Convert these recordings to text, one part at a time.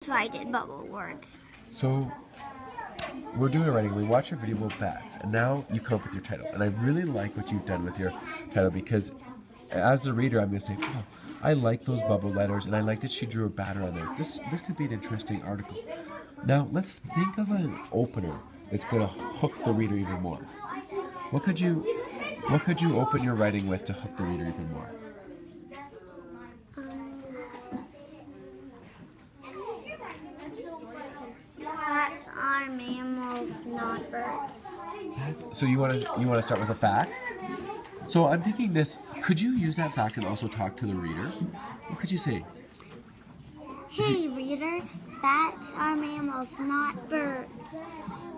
So I did bubble words. So we're doing a writing. We watched your video about bats, and now you come up with your title. And I really like what you've done with your title because, as a reader, I'm going to say, "Oh, I like those bubble letters, and I like that she drew a bat around there. This could be an interesting article." Now let's think of an opener that's going to hook the reader even more. What could you open your writing with to hook the reader even more? Bats are mammals, not birds. So you want to start with a fact? So I'm thinking this. Could you use that fact and also talk to the reader? What could you say? Hey reader, bats are mammals, not birds.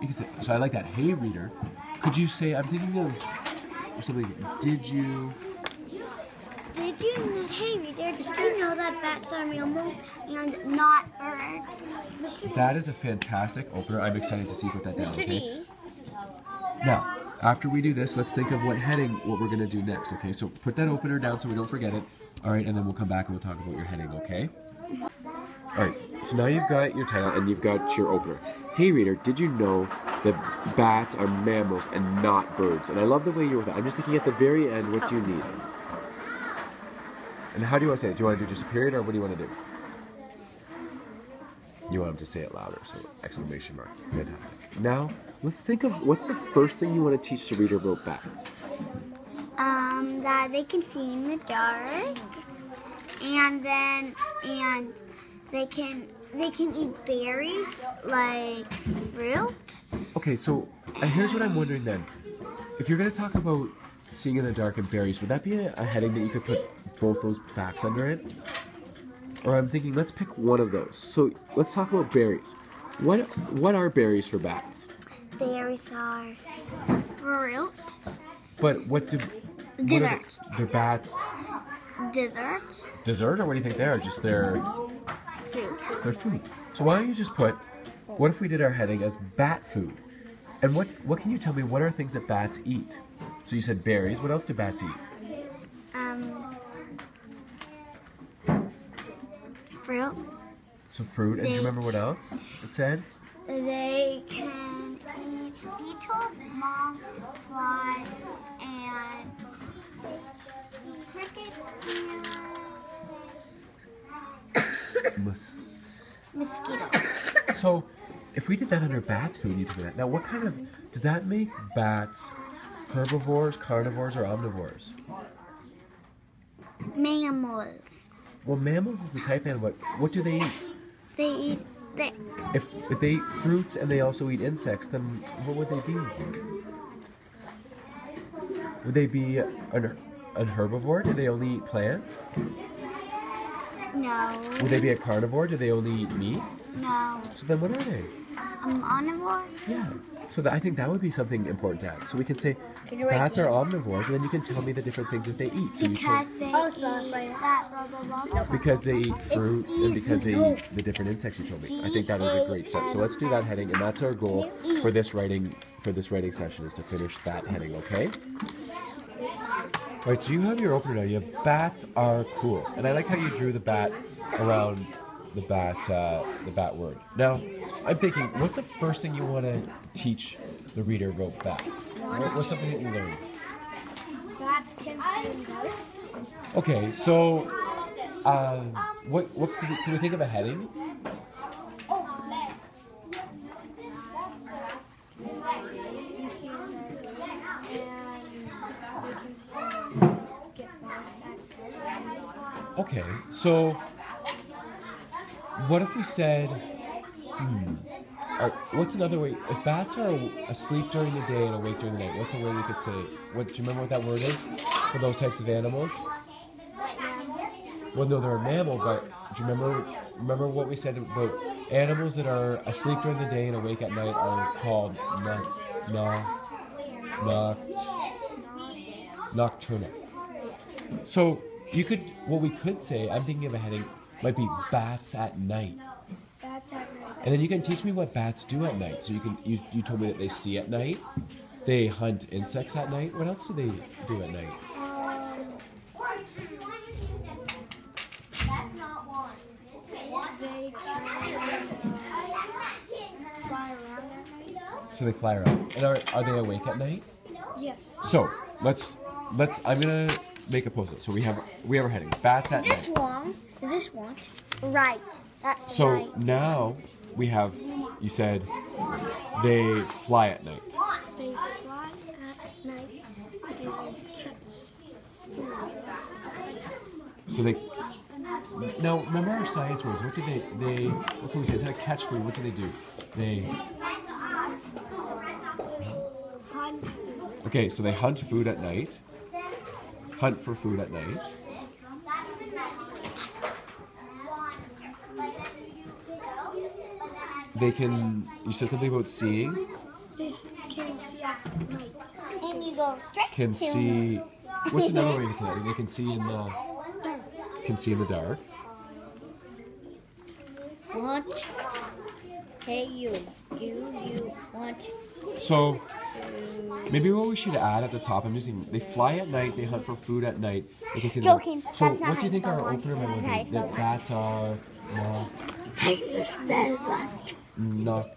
You can say, so I like that. Hey reader, could you say? I'm thinking of something. Hey reader, did you know that bats are mammals and not birds? Mr. That is a fantastic opener. I'm excited to see you put that down. Mr. Okay. D. Now, after we do this, let's think of what we're going to do next, okay? So put that opener down so we don't forget it. All right, and then we'll come back and we'll talk about your heading, okay? All right, so now you've got your title and you've got your opener. Hey reader, did you know that bats are mammals and not birds? And I love the way you're with that. I'm just thinking at the very end, what do you need? And how do you want to say it? Do you want to do just a period, or what do you want to do? You want them to say it louder, so exclamation mark. Fantastic. Now, let's think of what's the first thing you want to teach the reader about bats? That they can see in the dark, and they can eat berries like fruit. Okay, so here's what I'm wondering then. If you're going to talk about seeing in the dark and berries, would that be a heading that you could put both those facts under it? Or I'm thinking, let's pick one of those. So let's talk about berries. What are berries for bats? Berries are fruit. But Dessert. They're bats. Dessert. Dessert, or what do you think they are? Just their Food. their food. So why don't you just put, what if we did our heading as bat food? And what can you tell me, what are things that bats eat? So you said berries. What else do bats eat? Fruit. So fruit. And do you remember what else it said? They can eat beetles, moths, flies, and crickets and mosquitoes. So if we did that under bats food, you do that. Now what kind of, does that make bats herbivores, carnivores, or omnivores? Mammals. Well, mammals is the type animal. What do they eat? If they eat fruits and they also eat insects, then what would they be? Would they be an herbivore? Do they only eat plants? No. Would they be a carnivore? Do they only eat meat? No. So then what are they? Omnivore? Yeah. So I think that would be something important to add. So we can say bats are omnivores, and then you can tell me the different things that they eat. So because they eat fruit and because they eat the different insects you told me. I think that is a great start. So let's do that heading, and that's our goal for this writing session, is to finish that heading, okay? All right, so you have your opener now. You have bats are cool, and I like how you drew the bat around the bat word. Now, I'm thinking, what's the first thing you want to teach the reader about bats? What's something that you learned? Bats can see in the dark. Okay, so what can we think of a heading? Okay, so what if we said, what's another way? If bats are asleep during the day and awake during the night, what's a way we could say? Do you remember what that word is for those types of animals? Well, no, they're a mammal, but do you remember what we said about animals that are asleep during the day and awake at night are called nocturnal. So what we could say, I'm thinking of a heading, might be bats at night. Bats at night. And then you can teach me what bats do at night. So you told me that they see at night, they hunt insects at night. What else do they do at night? They can So they fly around. And are they awake at night? Yes. So I'm gonna make a post-it. So we have our heading. Bats at night. This one. Right. That's So right. now we have, you said they fly at night. They fly at night and they catch food. So they, now remember our science words. What do what can we say? Instead of catch food, what do they do? They, Hunt food. okay, so they hunt food at night. Hunt for food at night. They can, you said something about seeing. They can see at night. And you go straight Can see, what's another way to say that? They can see in the, can see in the dark. What? Hey you, do you want? So maybe what we should add at the top, I'm just thinking, they fly at night, they hunt for food at night. They can see in the dark. Joking. So That's not what do you think how I our spell opener one. might That's be? how I That spell bats are not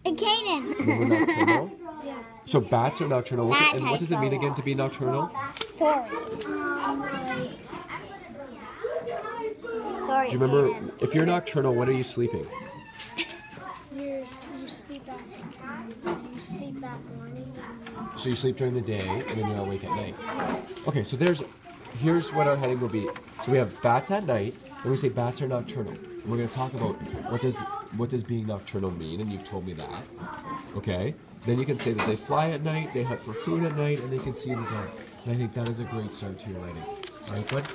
And Kaden. nocturnal. Yeah. So bats are nocturnal. And what does it mean again to be nocturnal? Sorry. Sorry. Do you remember, if you're nocturnal, when are you sleeping? You sleep at morning. So you sleep during the day, and then you're awake at night. Okay, so here's what our heading will be. So we have bats at night, and we say bats are nocturnal. And we're going to talk about what does being nocturnal mean, and you've told me that. Okay? Then you can say that they fly at night, they hunt for food at night, and they can see in the dark. And I think that is a great start to your writing. All right, bud?